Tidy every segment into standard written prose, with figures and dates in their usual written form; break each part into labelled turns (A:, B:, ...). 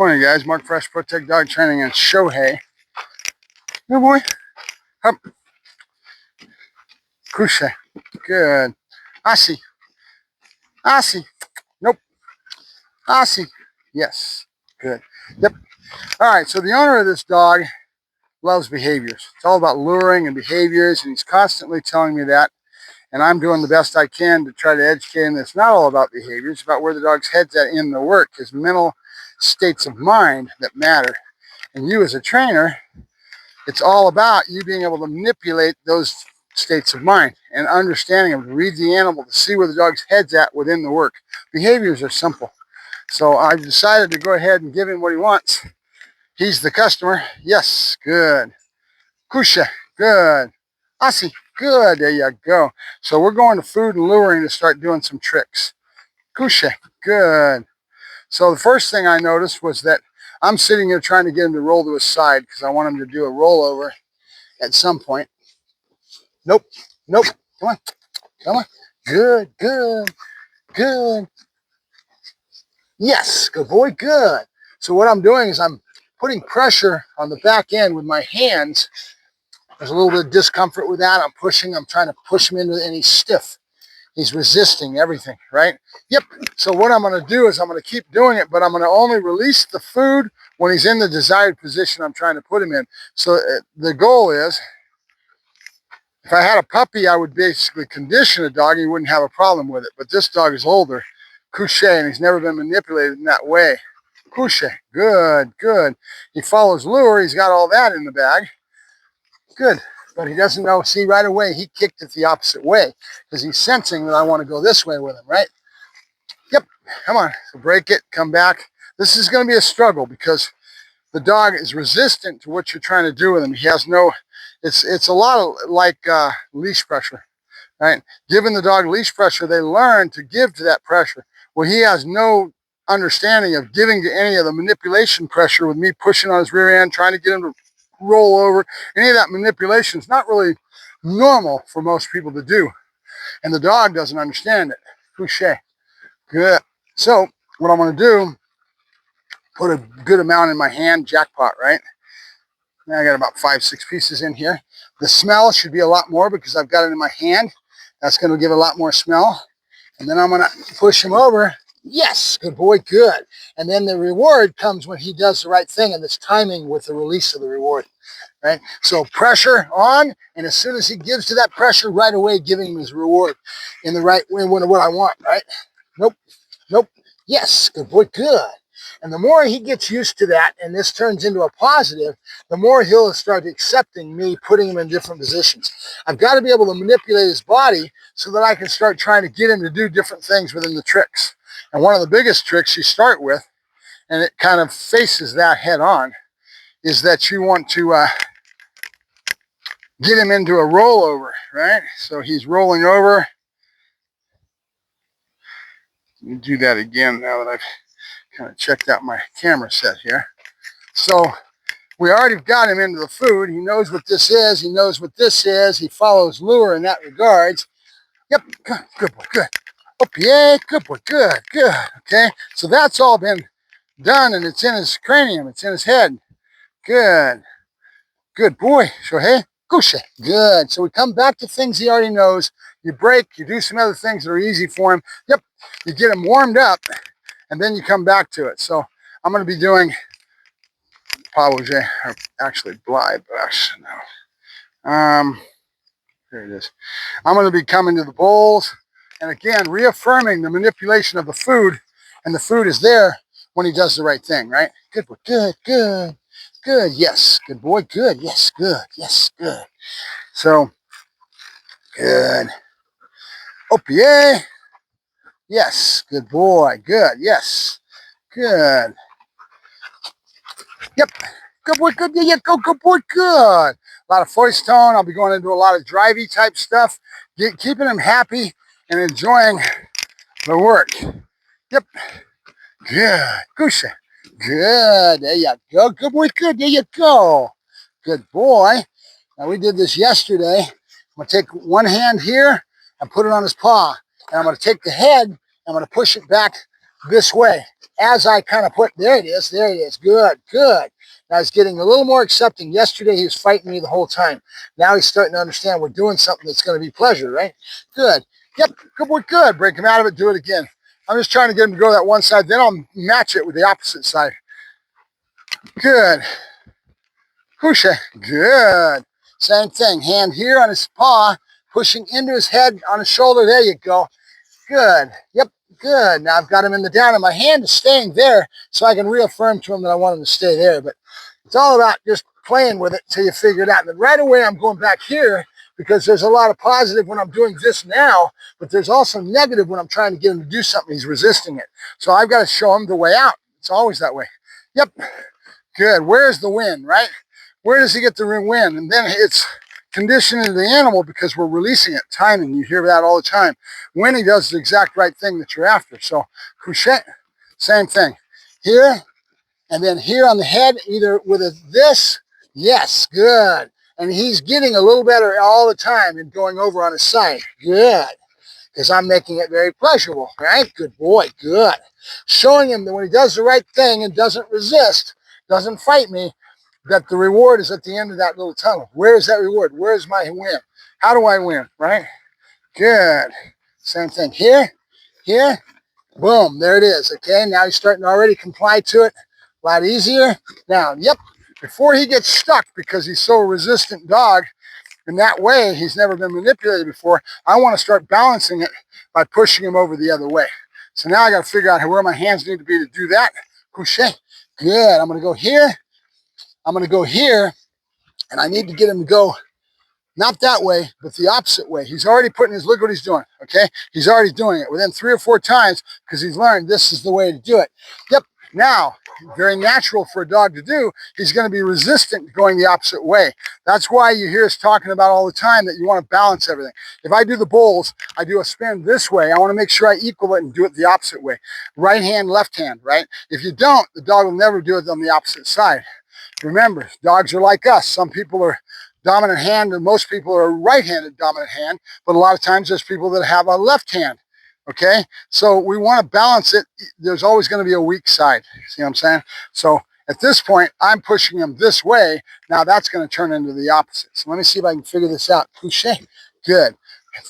A: Morning, guys. Mark Fresh, Protect Dog Training, and Shohei. Good boy. Up. Kushe. Good. Asi. Asi. Nope. Asi. Yes. Good. Yep. All right. So the owner of this dog loves behaviors. It's all about luring and behaviors, and he's constantly telling me that. And I'm doing the best I can to try to educate him. It's not all about behavior. It's about where the dog's head's at in the work, his mental states of mind that matter. And you as a trainer, it's all about you being able to manipulate those states of mind and understanding them, to read the animal, to see where the dog's head's at within the work. Behaviors are simple. So I've decided to go ahead and give him what he wants. He's the customer. Yes, good. Kusha, good. Asi, good. There you go. So we're going to food and luring to start doing some tricks. Kusha, good. So the first thing I noticed was that I'm sitting here trying to get him to roll to his side because I want him to do a rollover at some point. Nope, nope. Come on, come on. Good, good, good. Yes, good boy, good. So what I'm doing is I'm putting pressure on the back end with my hands. There's a little bit of discomfort with that. I'm pushing, I'm trying to push him into it, and he's stiff. He's resisting everything, right? Yep. So what I'm going to do is I'm going to keep doing it, but I'm going to only release the food when he's in the desired position I'm trying to put him in. So the goal is, if I had a puppy, I would basically condition a dog and he wouldn't have a problem with it. But this dog is older, Couche, and he's never been manipulated in that way. Couche, good, good. He follows lure. He's got all that in the bag. Good. But he doesn't know. See, right away, he kicked it the opposite way because he's sensing that I want to go this way with him, right? Yep. Come on. So break it. Come back. This is going to be a struggle because the dog is resistant to what you're trying to do with him. He has no, it's a lot of like leash pressure, right? Giving the dog leash pressure, they learn to give to that pressure. Well, he has no understanding of giving to any of the manipulation pressure with me pushing on his rear end, trying to get him to roll over. Any of that manipulation is not really normal for most people to do. And the dog doesn't understand it. Couche. Good. So what I'm going to do, put a good amount in my hand, jackpot, right? Now I got about 5-6 pieces in here. The smell should be a lot more because I've got it in my hand. That's going to give a lot more smell. And then I'm going to push him over. Yes, good boy, good. And then the reward comes when he does the right thing, and it's timing with the release of the reward, right? So pressure on, and as soon as he gives to that pressure, right away giving him his reward in the right way, what I want, right? Nope, nope. Yes, good boy, good. And the more he gets used to that, and this turns into a positive, the more he'll start accepting me putting him in different positions. I've got to be able to manipulate his body so that I can start trying to get him to do different things within the tricks. And one of the biggest tricks you start with, and it kind of faces that head on, is that you want to get him into a rollover, right? So he's rolling over. Let me do that again now that I've kind of checked out my camera set here. So we already got him into the food. He knows what this is. He knows what this is. He follows lure in that regards. Yep, good, good boy, good. Oh, yeah, good boy, good, good. Okay, so that's all been done, and it's in his cranium. It's in his head. Good, good boy, Shohei. Kushe, good. So we come back to things he already knows. You break, you do some other things that are easy for him. Yep, you get him warmed up, and then you come back to it. So I'm going to be doing pavoge, or actually blind brush now. There it is. I'm going to be coming to the bowls, and again, reaffirming the manipulation of the food, and the food is there when he does the right thing, right? Good boy, good, good, good, yes, good boy, good, yes, good, yes, good. So, good. Opier, yes, good boy, good, yes, good. Yep, good boy, good, yeah, go, good boy, good. A lot of voice tone. I'll be going into a lot of drivey type stuff, keeping him happy and enjoying the work. Yep, good, Kusha, good, there you go, good boy, good, there you go, good boy. Now we did this yesterday. I'm going to take one hand here and put it on his paw, and I'm going to take the head, and I'm going to push it back this way. As I kind of put, there it is, good, good. Now he's getting a little more accepting. Yesterday he was fighting me the whole time. Now he's starting to understand we're doing something that's going to be pleasure, right? Good. Yep, good boy, good. Break him out of it, do it again. I'm just trying to get him to go that one side, then I'll match it with the opposite side. Good. Shohei, good. Same thing, hand here on his paw, pushing into his head, on his shoulder, there you go. Good. Yep, good. Now I've got him in the down, and my hand is staying there, so I can reaffirm to him that I want him to stay there. But it's all about just playing with it until you figure it out. And then right away, I'm going back here because there's a lot of positive when I'm doing this now, but there's also negative when I'm trying to get him to do something. He's resisting it. So I've got to show him the way out. It's always that way. Yep. Good. Where's the win, right? Where does he get the win? And then it's conditioning the animal because we're releasing it, timing. You hear that all the time. When he does the exact right thing that you're after. So, Shohei, same thing. Here, and then here on the head, either with this, yes, good. And he's getting a little better all the time and going over on his side. Good. Because I'm making it very pleasurable, right? Good boy, good. Showing him that when he does the right thing and doesn't resist, doesn't fight me, that the reward is at the end of that little tunnel. Where is that reward? Where's my win? How do I win, right? Good. Same thing here, here, boom, there it is. Okay, now he's starting to already comply to it. A lot easier. Now, yep, before he gets stuck because he's so a resistant dog, in that way, he's never been manipulated before, I want to start balancing it by pushing him over the other way. So now I got to figure out where my hands need to be to do that. Shohei, good. I'm going to go here. I'm going to go here, and I need to get him to go not that way, but the opposite way. He's already putting his, look what he's doing, okay? He's already doing it within 3 or 4 times because he's learned this is the way to do it. Yep, now, very natural for a dog to do, he's going to be resistant to going the opposite way. That's why you hear us talking about all the time that you want to balance everything. If I do the bowls, I do a spin this way. I want to make sure I equal it and do it the opposite way. Right hand, left hand, right? If you don't, the dog will never do it on the opposite side. Remember, dogs are like us. Some people are dominant hand and most people are right-handed dominant hand, but a lot of times there's people that have a left hand, okay? So we want to balance it. There's always going to be a weak side. See what I'm saying? So at this point, I'm pushing him this way. Now that's going to turn into the opposite. So let me see if I can figure this out. Shohei, good.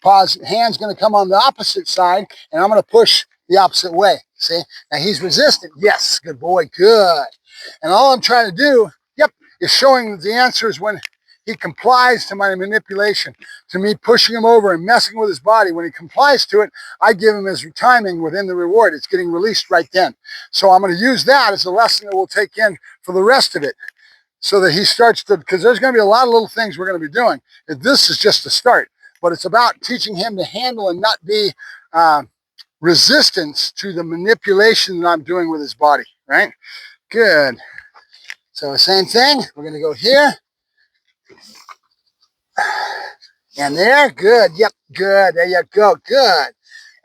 A: Pause, hand's going to come on the opposite side, and I'm going to push the opposite way. See? Now he's resistant. Yes, good boy, good. And all I'm trying to do, yep, is showing the answer is when he complies to my manipulation, to me pushing him over and messing with his body. When he complies to it, I give him his timing within the reward. It's getting released right then. So I'm going to use that as a lesson that we'll take in for the rest of it so that he starts to, because there's going to be a lot of little things we're going to be doing. And this is just the start, but it's about teaching him to handle and not be resistance to the manipulation that I'm doing with his body, right? Good. So same thing, we're going to go here. And there, good, yep, good, there you go, good.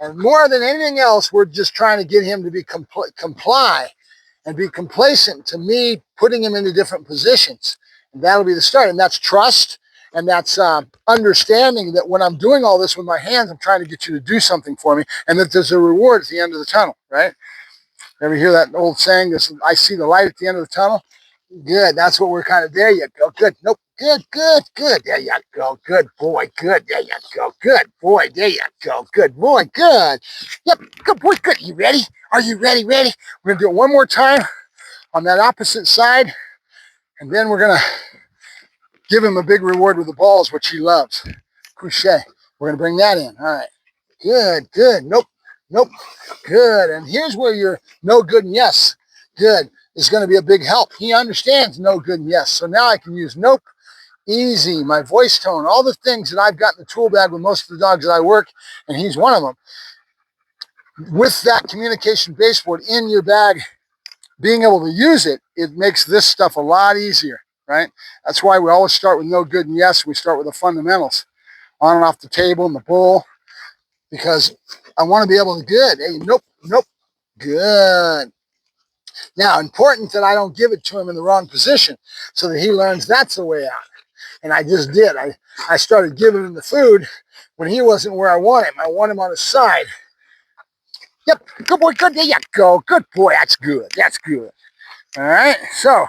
A: And more than anything else, we're just trying to get him to be comply and be complacent to me putting him into different positions. And that'll be the start. And that's trust, and that's understanding that when I'm doing all this with my hands, I'm trying to get you to do something for me, and that there's a reward at the end of the tunnel, right? Ever hear that old saying, this, I see the light at the end of the tunnel? Good, that's what we're kind of, there you go, good, nope, good, good, good, there you go, good boy, good, there you go, good boy, there you go, good boy, good, yep, good boy, good, you ready? Are you ready, ready? We're going to do it one more time on that opposite side, and then we're going to give him a big reward with the balls, which he loves. Shohei, we're going to bring that in, all right, good, good, nope, nope, good, and here's where your no, good, and yes, good, is going to be a big help. He understands no, good, and yes. So now I can use nope, easy, my voice tone, all the things that I've got in the tool bag with most of the dogs that I work, and he's one of them. With that communication baseboard in your bag, being able to use it, it makes this stuff a lot easier, right? That's why we always start with no, good, and yes. We start with the fundamentals, on and off the table and the bowl, because I want to be able to, good, hey, nope, nope, good. Now, important that I don't give it to him in the wrong position so that he learns that's the way out. And I just did. I started giving him the food when he wasn't where I want him. I want him on his side. Yep, good boy, good. There you go. Good boy, that's good. That's good. All right, so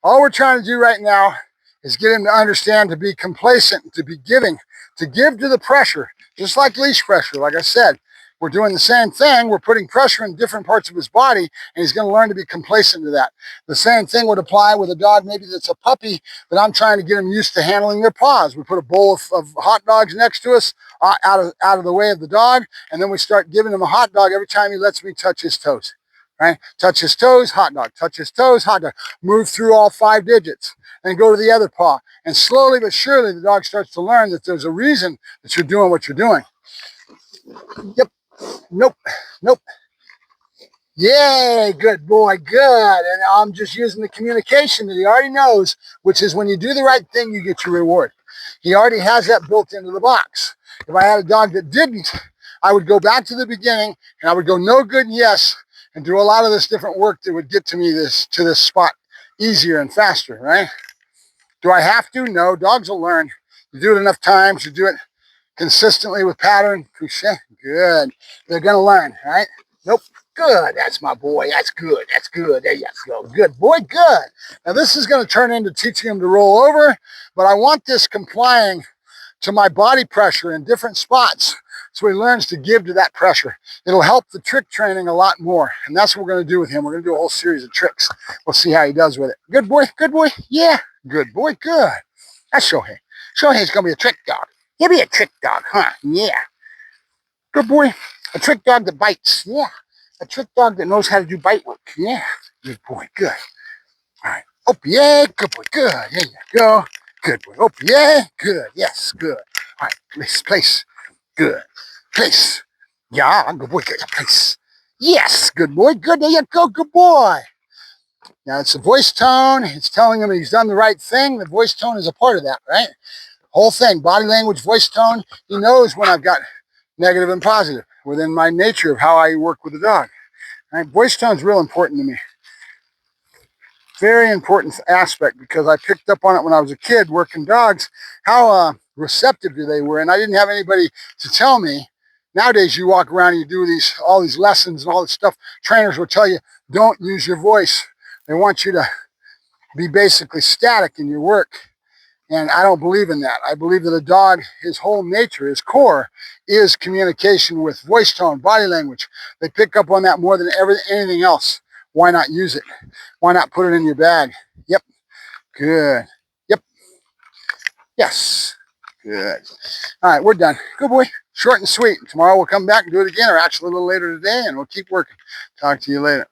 A: all we're trying to do right now is get him to understand, to be complacent, to be giving, to give to the pressure, just like leash pressure. Like I said, we're doing the same thing. We're putting pressure in different parts of his body, and he's going to learn to be complacent to that. The same thing would apply with a dog maybe that's a puppy that I'm trying to get him used to handling their paws. We put a bowl of hot dogs next to us out of the way of the dog, and then we start giving him a hot dog every time he lets me touch his toes. Right? Touch his toes, hot dog. Touch his toes, hot dog. Move through all 5 digits and go to the other paw. And slowly but surely, the dog starts to learn that there's a reason that you're doing what you're doing. Yep. Nope. Nope. Yay, good boy, good. And I'm just using the communication that he already knows, which is when you do the right thing, you get your reward. He already has that built into the box. If I had a dog that didn't, I would go back to the beginning and I would go no, good, yes, and do a lot of this different work that would get to me to this spot easier and faster, right? Do I have to? No, dogs will learn. You do it enough times, you do it consistently with pattern, good. They're gonna learn, right? Nope, good, that's my boy, that's good, that's good, there you go, good boy, good. Now this is gonna turn into teaching him to roll over, but I want this complying to my body pressure in different spots so he learns to give to that pressure. It'll help the trick training a lot more, and that's what we're gonna do with him. We're gonna do a whole series of tricks. We'll see how he does with it. Good boy, yeah, good boy, good. That's Shohei. Shohei's gonna be a trick dog. He'll be a trick dog, huh? Yeah. Good boy. A trick dog that bites. Yeah. A trick dog that knows how to do bite work. Yeah. Good boy. Good. All right. Oh, yeah. Good boy. Good. There you go. Good boy. Oh, yeah. Good. Yes. Good. All right. Place. Good. Place. Yeah. Good boy. Good. Place. Yes. Good boy. Good. There you go. Good boy. Now, it's the voice tone. It's telling him he's done the right thing. The voice tone is a part of that, right? Whole thing, body language, voice tone. He knows when I've got negative and positive within my nature of how I work with the dog. Right? Voice tone is real important to me. Very important aspect because I picked up on it when I was a kid working dogs, how receptive they were. And I didn't have anybody to tell me. Nowadays, you walk around and you do all these lessons and all this stuff. Trainers will tell you, don't use your voice. They want you to be basically static in your work. And I don't believe in that. I believe that a dog, his whole nature, his core, is communication with voice tone, body language. They pick up on that more than anything else. Why not use it? Why not put it in your bag? Yep. Good. Yep. Yes. Good. All right, we're done. Good boy. Short and sweet. Tomorrow we'll come back and do it again, or actually a little later today, and we'll keep working. Talk to you later.